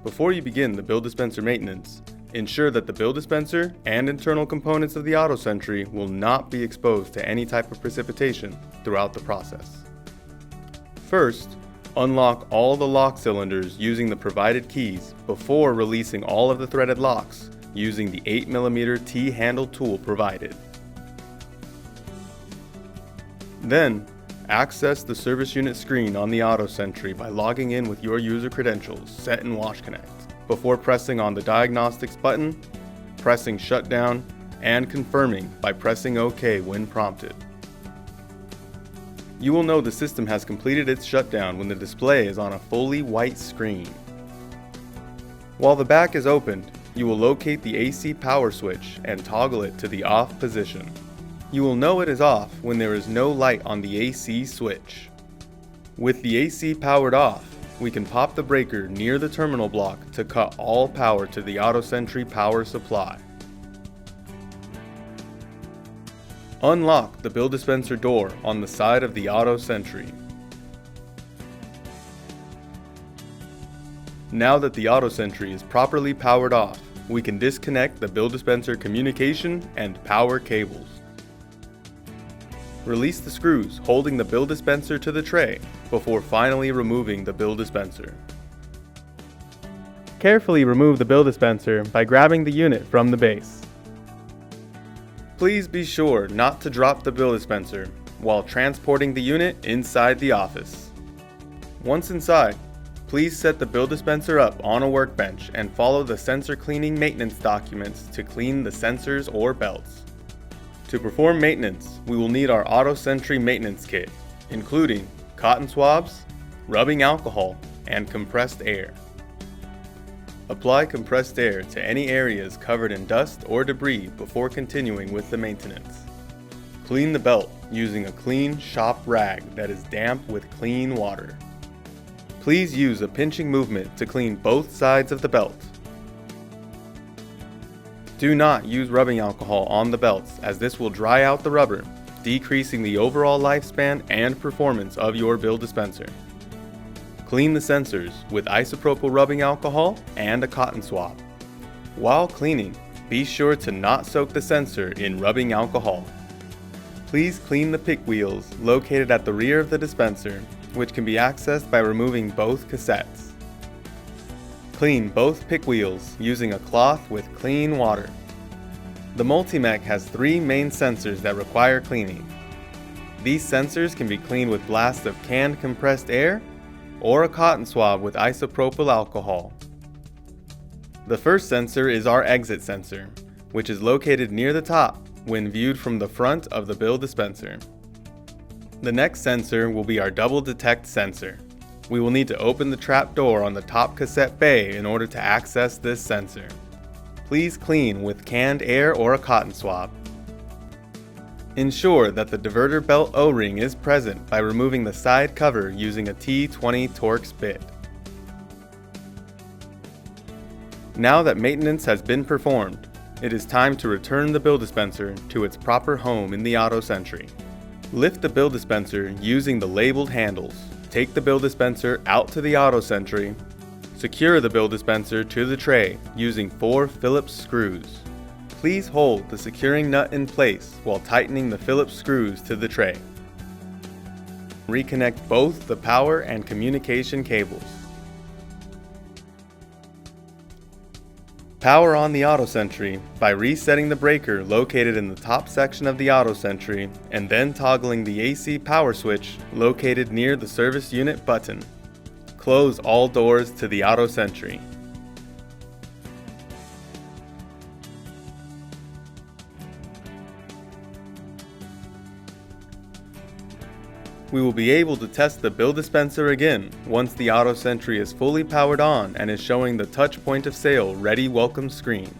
Before you begin the bill dispenser maintenance, ensure that the bill dispenser and internal components of the auto sentry will not be exposed to any type of precipitation throughout the process. First, unlock all the lock cylinders using the provided keys before releasing all of the threaded locks using the 8mm T-handle tool provided. Then, access the service unit screen on the auto sentry by logging in with your user credentials set in Wash Connect before pressing on the diagnostics button, pressing shutdown, and confirming by pressing OK when prompted. You will know the system has completed its shutdown when the display is on a fully white screen. While the back is opened, you will locate the AC power switch and toggle it to the off position. You will know it is off when there is no light on the AC switch. With the AC powered off, we can pop the breaker near the terminal block to cut all power to the auto sentry power supply. Unlock the bill dispenser door on the side of the auto sentry. Now that the auto sentry is properly powered off, we can disconnect the bill dispenser communication and power cables. Release the screws holding the bill dispenser to the tray before finally removing the bill dispenser. Carefully remove the bill dispenser by grabbing the unit from the base. Please be sure not to drop the bill dispenser while transporting the unit inside the office. Once inside, please set the bill dispenser up on a workbench and follow the sensor cleaning maintenance documents to clean the sensors or belts. To perform maintenance, we will need our auto sentry maintenance kit, including cotton swabs, rubbing alcohol, and compressed air. Apply compressed air to any areas covered in dust or debris before continuing with the maintenance. Clean the belt using a clean shop rag that is damp with clean water. Please use a pinching movement to clean both sides of the belt. Do not use rubbing alcohol on the belts as this will dry out the rubber, decreasing the overall lifespan and performance of your bill dispenser. Clean the sensors with isopropyl rubbing alcohol and a cotton swab. While cleaning, be sure to not soak the sensor in rubbing alcohol. Please clean the pick wheels located at the rear of the dispenser, which can be accessed by removing both cassettes. Clean both pick wheels using a cloth with clean water. The Mech has 3 main sensors that require cleaning. These sensors can be cleaned with blasts of canned compressed air or a cotton swab with isopropyl alcohol. The first sensor is our exit sensor, which is located near the top when viewed from the front of the bill dispenser. The next sensor will be our double detect sensor. We will need to open the trap door on the top cassette bay in order to access this sensor. Please clean with canned air or a cotton swab. Ensure that the diverter belt O-ring is present by removing the side cover using a T20 Torx bit. Now that maintenance has been performed, it is time to return the bill dispenser to its proper home in the auto sentry. Lift the bill dispenser using the labeled handles. Take the bill dispenser out to the auto sentry. Secure the bill dispenser to the tray using 4 Phillips screws. Please hold the securing nut in place while tightening the Phillips screws to the tray. Reconnect both the power and communication cables. Power on the auto sentry by resetting the breaker located in the top section of the auto sentry and then toggling the AC power switch located near the service unit button. Close all doors to the auto sentry. We will be able to test the bill dispenser again once the auto sentry is fully powered on and is showing the touch point of sale ready welcome screen.